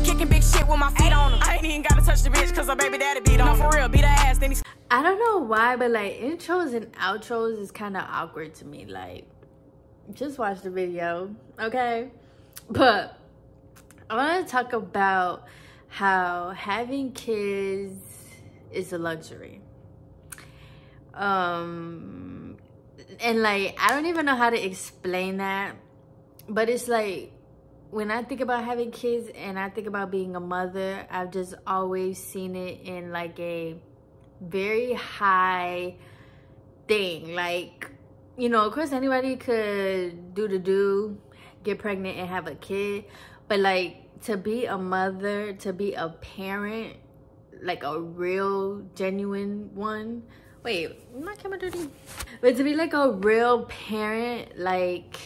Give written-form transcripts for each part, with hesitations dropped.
Kicking big shit with my feet on them. I ain't even gotta touch the bitch cause her baby daddy beat on. No, for real, beat her ass, then I don't know why, but like intros and outros is kind of awkward to me. Like, just watch the video, okay? But I want to talk about how having kids is a luxury. And like, I don't even know how to explain that, but it's like, when I think about having kids and I think about being a mother, I've just always seen it in like a very high thing. Like, you know, of course anybody could get pregnant and have a kid, but like to be a mother, to be a parent, like a real genuine one. Wait, my camera dirty? But to be like a real parent, like,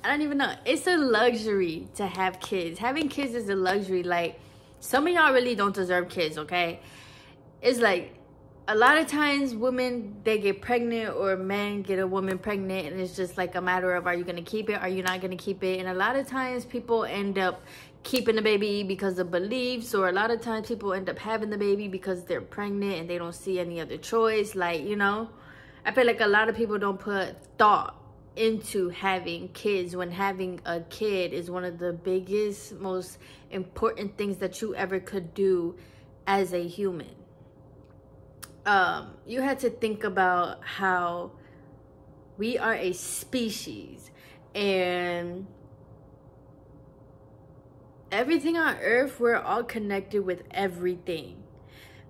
I don't even know. It's a luxury to have kids. Having kids is a luxury. Like, some of y'all really don't deserve kids, okay? It's like, a lot of times women, they get pregnant, or men get a woman pregnant, and it's just like a matter of, are you going to keep it? Are you not going to keep it? And a lot of times people end up keeping the baby because of beliefs, or a lot of times people end up having the baby because they're pregnant and they don't see any other choice. Like, you know, I feel like a lot of people don't put thought into having kids, when having a kid is one of the biggest, most important things that you ever could do as a human. You had to think about how we are a species, and everything on earth, we're all connected with everything,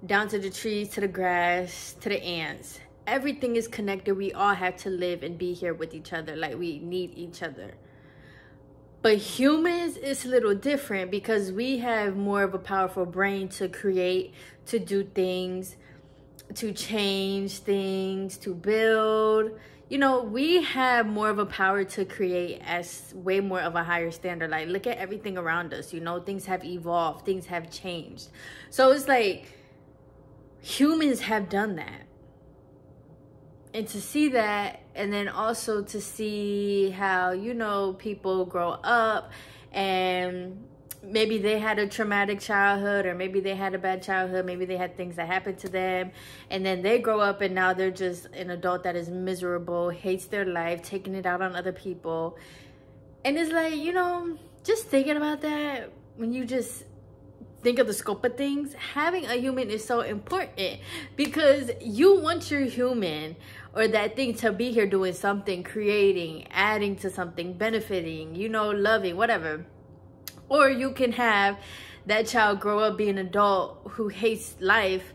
down to the trees, to the grass, to the ants. Everything is connected. We all have to live and be here with each other. Like, we need each other. But humans is a little different, because we have more of a powerful brain to create, to do things, to change things, to build. You know, we have more of a power to create as way more of a higher standard. Like, look at everything around us. You know, things have evolved. Things have changed. So it's like, humans have done that. And to see that, and then also to see how, you know, people grow up and maybe they had a traumatic childhood, or maybe they had a bad childhood, maybe they had things that happened to them, and then they grow up and now they're just an adult that is miserable, hates their life, taking it out on other people. And it's like, you know, just thinking about that, when you just think of the scope of things, having a human is so important, because you want your human or that thing to be here doing something, creating, adding to something, benefiting, you know, loving, whatever. Or you can have that child grow up, be an adult who hates life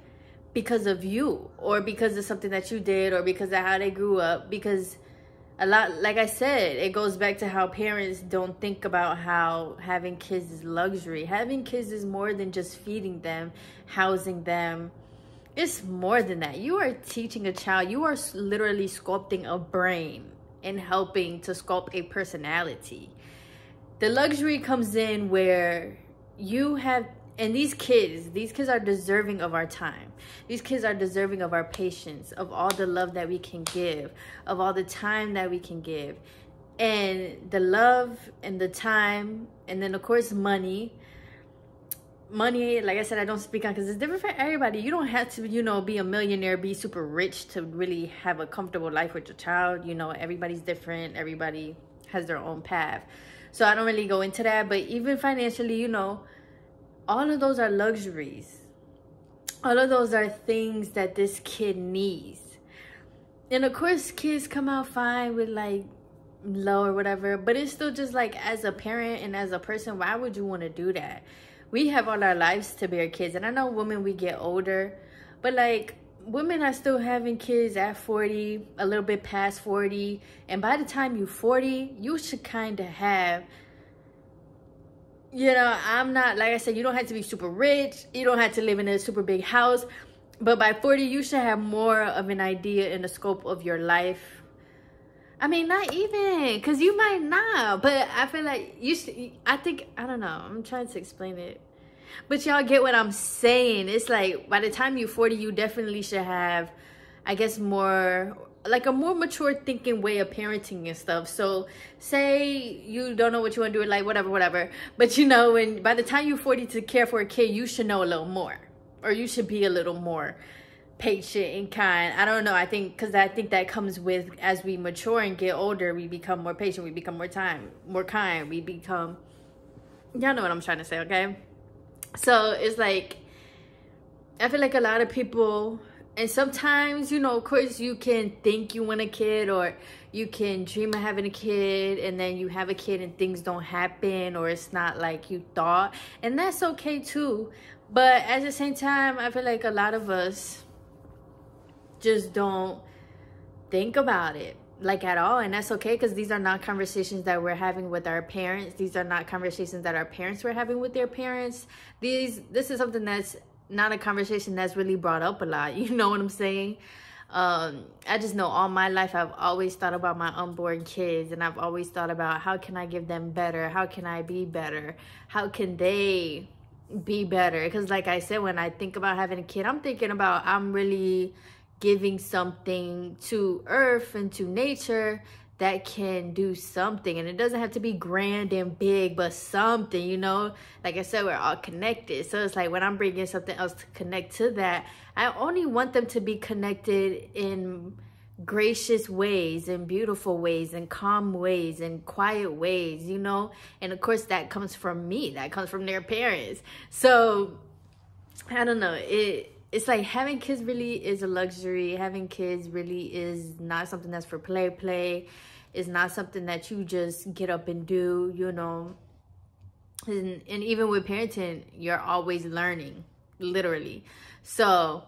because of you, or because of something that you did, or because of how they grew up. Because a lot, like I said, it goes back to how parents don't think about how having kids is luxury. Having kids is more than just feeding them, housing them. It's more than that. You are teaching a child. You are literally sculpting a brain and helping to sculpt a personality. The luxury comes in where you have, and these kids are deserving of our time. These kids are deserving of our patience, of all the love that we can give, of all the time that we can give. And the love and the time, and then of course money, like I said, I don't speak on, because it's different for everybody. You don't have to, you know, be a millionaire, be super rich to really have a comfortable life with your child. You know, everybody's different. Everybody has their own path. So I don't really go into that. But even financially, you know, all of those are luxuries. All of those are things that this kid needs. And of course, kids come out fine with like low or whatever. But it's still just like, as a parent and as a person, why would you want to do that? We have all our lives to bear kids. And I know women, we get older. But like, women are still having kids at 40, a little bit past 40. And by the time you're 40, you should kind of have, you know, I'm not, like I said, you don't have to be super rich. You don't have to live in a super big house. But by 40, you should have more of an idea in the scope of your life. I mean, not even, because you might not. But I feel like you should, I don't know. I'm trying to explain it. But y'all get what I'm saying. It's like, by the time you're 40, you definitely should have, I guess, more like a more mature thinking way of parenting and stuff. So say you don't know what you want to do, like whatever, but you know, when by the time you're 40 to care for a kid, you should know a little more, or you should be a little more patient and kind. I don't know, I think that comes with, as we mature and get older, we become more patient, we become more kind, we become, y'all know what I'm trying to say, okay? So it's like, I feel like a lot of people, and sometimes, you know, of course, you can think you want a kid, or you can dream of having a kid, and then you have a kid and things don't happen, or it's not like you thought. And that's okay too. But at the same time, I feel like a lot of us just don't think about it like at all. And that's okay, because these are not conversations that we're having with our parents. These are not conversations that our parents were having with their parents. This is something that's not a conversation that's really brought up a lot, you know what I'm saying? I just know all my life I've always thought about my unborn kids, and I've always thought about how can I give them better, how can I be better, how can they be better? Because like I said, when I think about having a kid, I'm thinking about I'm really giving something to earth and to nature that can do something. And it doesn't have to be grand and big, but something, you know? Like I said, we're all connected. So it's like when I'm bringing something else to connect to that, I only want them to be connected in gracious ways and beautiful ways and calm ways and quiet ways, you know? And of course that comes from me, that comes from their parents. So I don't know, it's like having kids really is a luxury. Having kids really is not something that's for play. It's not something that you just get up and do, you know. And even with parenting, you're always learning, literally. So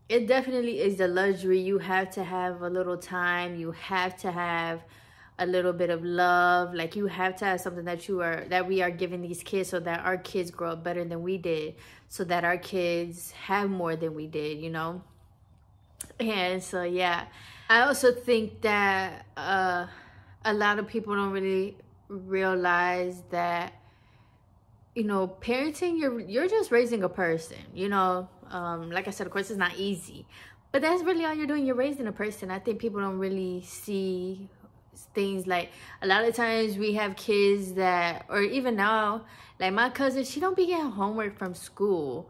it definitely is a luxury. You have to have a little time. You have to have a little bit of love. Like, you have to have something that we are giving these kids, so that our kids grow up better than we did, so that our kids have more than we did, you know. And so yeah, I also think that a lot of people don't really realize that, you know, parenting, you're just raising a person, you know. Like I said, of course it's not easy, but that's really all you're doing. You're raising a person. I think people don't really see things like, a lot of times we have kids that, or even now, like my cousin, she don't be getting homework from school.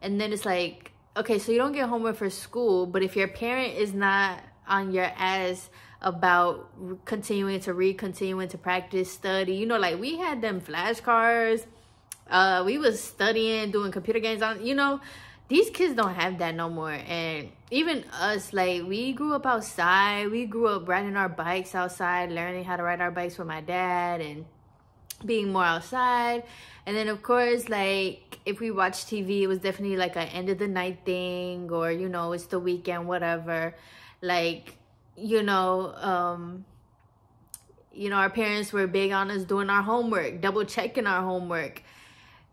And then it's like, okay, so you don't get homework for school, but if your parent is not on your ass about continuing to read, continuing to practice, study, you know, like we had them flashcards, we was studying, doing computer games on, you know, these kids don't have that no more. And even us, like, we grew up outside. We grew up riding our bikes outside, learning how to ride our bikes with my dad and being more outside. And then, of course, like, if we watch TV, it was definitely like an end of the night thing, or, you know, it's the weekend, whatever. Like, you know, our parents were big on us doing our homework, double checking our homework.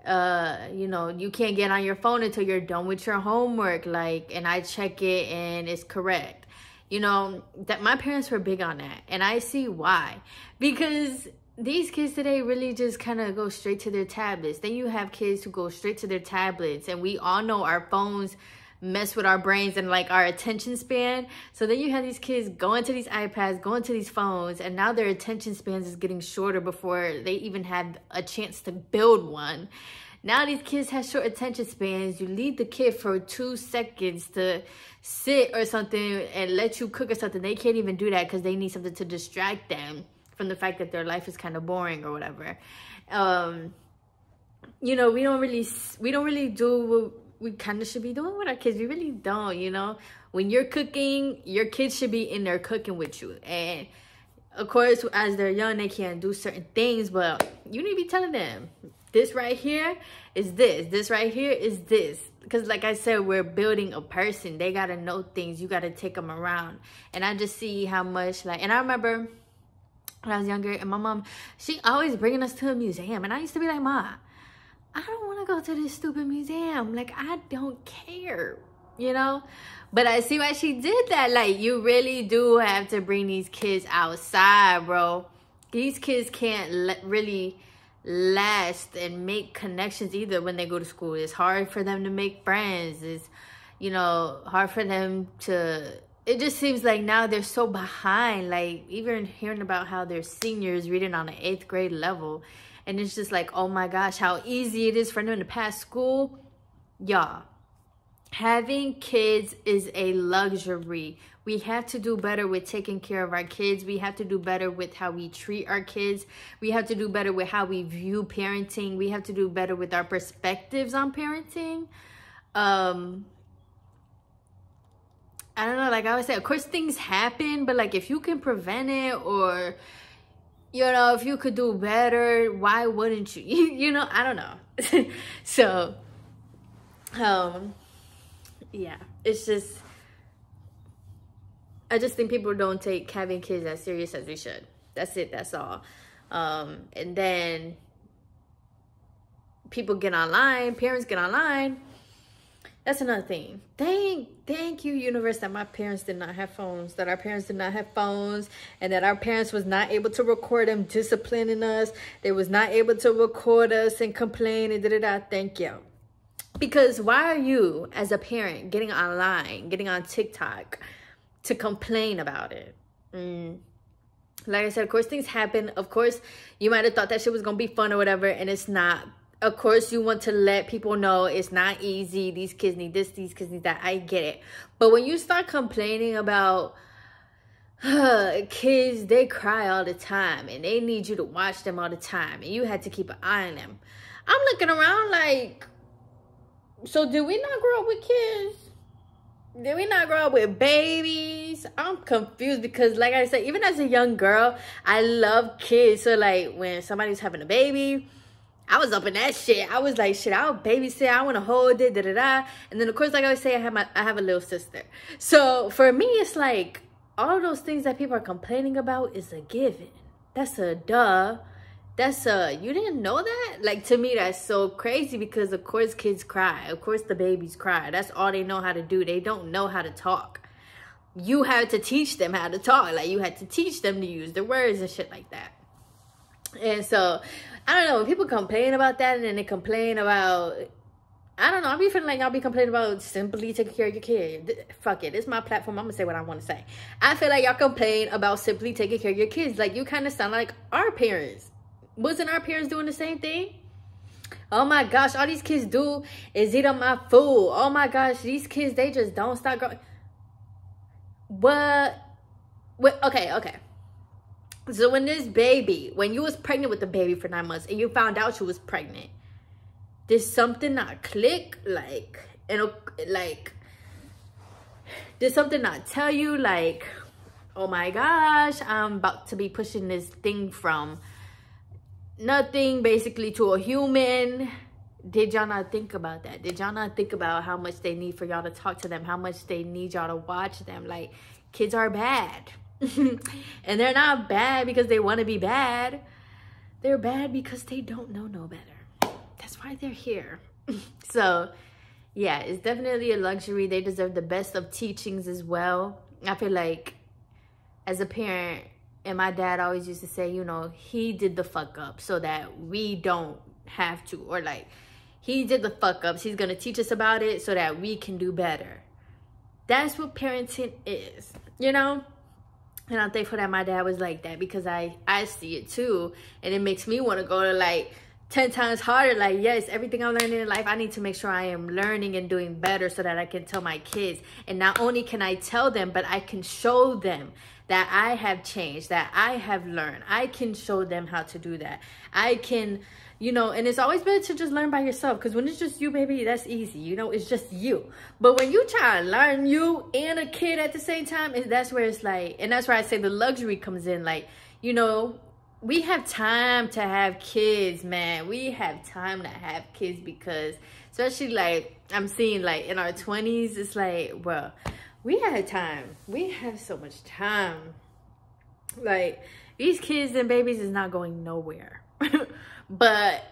You know, you can't get on your phone until you're done with your homework, like, and I check it and it's correct. You know, that my parents were big on that, and I see why. Because these kids today really just kind of go straight to their tablets. Then you have kids who go straight to their tablets, and we all know our phones mess with our brains and like our attention span. So then you have these kids going to these iPads, going to these phones, and now their attention spans is getting shorter before they even have a chance to build one. Now these kids have short attention spans. You leave the kid for 2 seconds to sit or something and let you cook or something. They can't even do that because they need something to distract them from the fact that their life is kind of boring or whatever. You know, we don't really do what we kind of should be doing with our kids. We really don't, you know. When you're cooking, your kids should be in there cooking with you. And of course, as they're young, they can't do certain things, but you need to be telling them, this right here is this right here is this. Because like I said, we're building a person. They got to know things. You got to take them around. And I just see how much, like, and I remember when I was younger, and my mom, she always bringing us to a museum. And I used to be like, Ma, I don't want to go to this stupid museum. Like, I don't care, you know? But I see why she did that. Like, you really do have to bring these kids outside, bro. These kids can't really last and make connections either when they go to school. It's hard for them to make friends. It's, you know, hard for them to it just seems like now they're so behind. Like, even hearing about how they're seniors reading on an 8th grade level, and it's just like, oh my gosh, how easy it is for them to pass school. Y'all, having kids is a luxury. We have to do better with taking care of our kids. We have to do better with how we treat our kids. We have to do better with how we view parenting. We have to do better with our perspectives on parenting. I don't know, like I always say, of course things happen, but like if you can prevent it, or, you know, if you could do better, why wouldn't you? You know, I don't know. So, yeah, it's just, I just think people don't take having kids as serious as we should. That's it, that's all. And then people get online, parents get online. That's another thing. Thank you, universe, that my parents did not have phones, that our parents did not have phones, and that our parents was not able to record them disciplining us. They was not able to record us and complain and da-da-da. Thank you. Because why are you, as a parent, getting online, getting on TikTok to complain about it? Like I said, of course things happen. Of course you might have thought that shit was gonna be fun or whatever, and it's not. Of course you want to let people know it's not easy. These kids need this, these kids need that. I get it. But when you start complaining about kids, they cry all the time and they need you to watch them all the time, and you had to keep an eye on them, I'm looking around like, so did we not grow up with kids? Did we not grow up with babies? I'm confused, because like I said, even as a young girl, I love kids. So like when somebody's having a baby, I was up in that shit. I was like, shit, I'll babysit. I want to hold it, da-da-da. And then of course, like I always say, I have a little sister. So for me, it's like all those things that people are complaining about is a given. That's a duh. That's a, you didn't know that? Like, to me, that's so crazy, because of course kids cry. Of course the babies cry. That's all they know how to do. They don't know how to talk. You had to teach them how to talk. Like, you had to teach them to use their words and shit like that. And so, I don't know, when people complain about that, and then they complain about, I don't know, I be feeling like y'all be complaining about simply taking care of your kid. Fuck it, it's my platform, I'm gonna say what I want to say. I feel like y'all complain about simply taking care of your kids. Like, you kind of sound like our parents. Wasn't our parents doing the same thing? Oh my gosh, all these kids do is eat up my food. Oh my gosh, these kids, they just don't stop growing. What? Okay. So when you was pregnant with the baby for 9 months, and you found out you was pregnant, did something not click? Like, did something not tell you, like, oh my gosh, I'm about to be pushing this thing from nothing basically to a human? Did y'all not think about that? Did y'all not think about how much they need for y'all to talk to them, how much they need y'all to watch them? Like, kids are bad. And they're not bad because they want to be bad. They're bad because they don't know no better. That's why they're here. So yeah, it's definitely a luxury. They deserve the best of teachings as well. I feel like as a parent, and my dad always used to say, you know, he did the fuck up so that we don't have to. Or like, he did the fuck ups, he's gonna teach us about it so that we can do better. That's what parenting is, you know? And I'm thankful that my dad was like that, because I see it too. And it makes me want to go to like 10 times harder. Like, yes, everything I'm learning in life, I need to make sure I am learning and doing better so that I can tell my kids. And not only can I tell them, but I can show them that I have changed, that I have learned. I can show them how to do that. I can, you know, and it's always better to just learn by yourself, because when it's just you, baby, that's easy. You know, it's just you. But when you try to learn you and a kid at the same time, that's where it's like, and that's where I say the luxury comes in. Like, you know, we have time to have kids, man. We have time to have kids, because especially like I'm seeing like in our 20s, it's like, well, we had time. We have so much time. Like, these kids and babies is not going nowhere. But,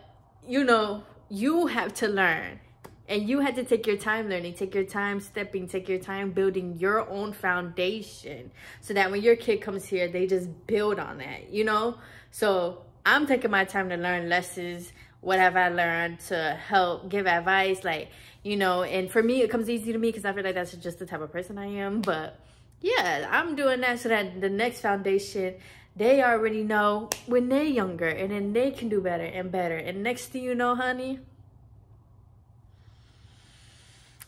you know, you have to learn. And you had to take your time learning, take your time stepping, take your time building your own foundation, so that when your kid comes here, they just build on that, you know? So I'm taking my time to learn lessons, what have I learned, to help give advice, like, you know. And for me, it comes easy to me because I feel like that's just the type of person I am. But Yeah, I'm doing that so that the next foundation, they already know when they're younger, and then they can do better and better. And next thing you know, honey,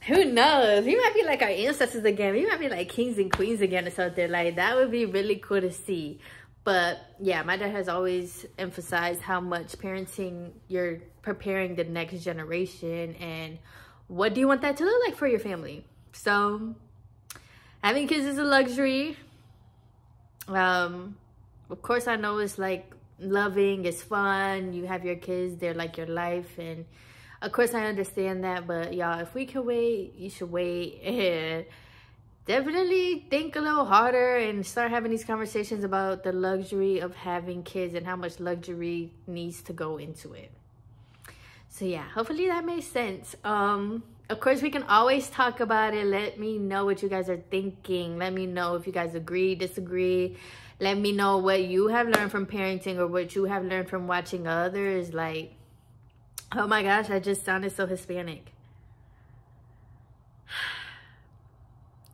who knows? We might be like our ancestors again. We might be like kings and queens again or something. Like, that would be really cool to see. But yeah, my dad has always emphasized how much parenting, you're preparing the next generation, and what do you want that to look like for your family. So having kids is a luxury. Of course, I know it's like loving, it's fun. You have your kids, they're like your life, and of course I understand that. But y'all, if we can wait, you should wait, and definitely think a little harder and start having these conversations about the luxury of having kids and how much luxury needs to go into it. So yeah, hopefully that makes sense. Of course, we can always talk about it. Let me know what you guys are thinking. Let me know if you guys agree, disagree. Let me know what you have learned from parenting, or what you have learned from watching others. Like, oh my gosh, I just sounded so Hispanic.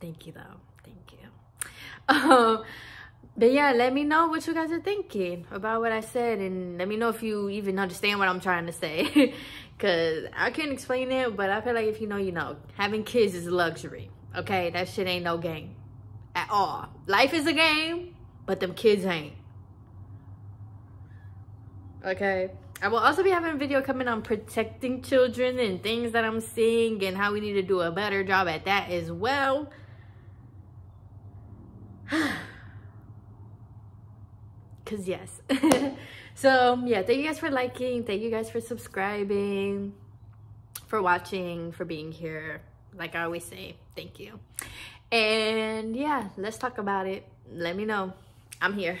Thank you, though. Thank you. But yeah, let me know what you guys are thinking about what I said, and let me know if you even understand what I'm trying to say. Because I can't explain it, but I feel like if you know, you know. Having kids is a luxury, okay? That shit ain't no game at all. Life is a game, but them kids ain't. Okay? I will also be having a video coming on protecting children and things that I'm seeing, and how we need to do a better job at that as well. Because yes. So yeah, thank you guys for liking, thank you guys for subscribing, for watching, for being here. Like I always say, thank you. And yeah, let's talk about it. Let me know. I'm here.